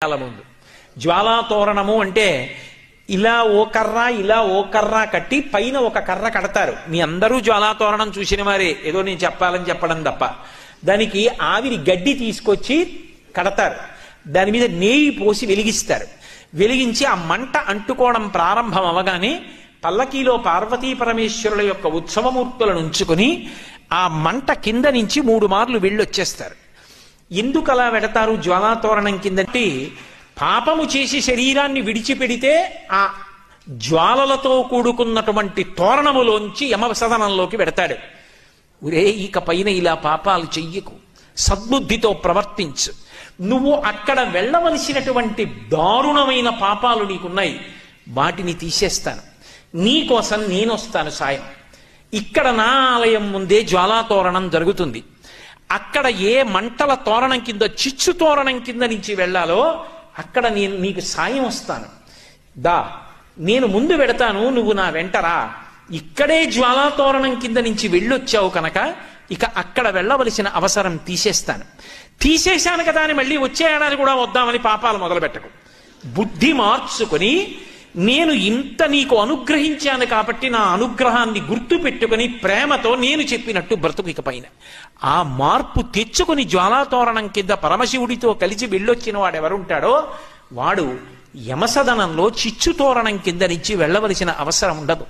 కళ్ళ ముందు. జ్వాలాతోరణము అంటే ఇలా ఓ కర్ర కట్టి పైన ఒక కర్ర కడతారు. మీ అందరూ జ్వాలాతోరణం చూసిన వారే, ఏదో నేను చెప్పాలని చెప్పడం తప్ప. దానికి ఆవిరి గడ్డి తీసుకొచ్చి కడతారు, దాని మీద నెయ్యి పోసి వెలిగిస్తారు. వెలిగించి ఆ మంట అంటుకోవడం ప్రారంభం అవగానే పల్లకీలో పార్వతీ పరమేశ్వరుల యొక్క ఉత్సవమూర్తులను ఉంచుకుని ఆ మంట కింద నుంచి 3 మార్లు వెళ్ళొచ్చేస్తారు. ఎందుకు అలా వెడతారు జ్వాలాతోరణం కిందంటే, పాపము చేసి శరీరాన్ని విడిచిపెడితే ఆ జ్వాలలతో కూడుకున్నటువంటి తోరణములోంచి యమసదనంలోకి వెడతాడు. ఒరే, ఇక పైన ఇలా పాపాలు చెయ్యకు, సద్బుద్ధితో ప్రవర్తించు, నువ్వు అక్కడ వెళ్ళవలసినటువంటి దారుణమైన పాపాలు నీకున్నాయి, వాటిని తీసేస్తాను, నీకోసం నేను వస్తాను సాయం. ఇక్కడ నా ఆలయం ముందే జ్వాలాతోరణం జరుగుతుంది. అక్కడ ఏ మంటల తోరణం కింద, చిచ్చు తోరణం కింద నుంచి వెళ్ళాలో అక్కడ నేను నీకు సాయం వస్తాను. నేను ముందు వెడతాను, నువ్వు నా వెంటరా. ఇక్కడే జ్వాలాతోరణం కింద నుంచి వెళ్ళొచ్చావు కనుక ఇక అక్కడ వెళ్ళవలసిన అవసరం తీసేశాను కదా అని మళ్ళీ వచ్చే ఏడాది కూడా వద్దామని పాపాలు మొదలుపెట్టకు. బుద్ధి మార్చుకొని, నేను ఇంత నీకు అనుగ్రహించాను కాబట్టి నా అనుగ్రహాన్ని గుర్తు పెట్టుకుని ప్రేమతో నేను చెప్పినట్టు బ్రతుకు ఇక పైన. ఆ మార్పు తెచ్చుకుని జ్వాలాతోరణం కింద పరమశివుడితో కలిసి వెళ్ళొచ్చిన వాడు ఎవరుంటాడో వాడు యమసదనంలో చిచ్చు తోరణం కింద నుంచి వెళ్ళవలసిన అవసరం ఉండదు.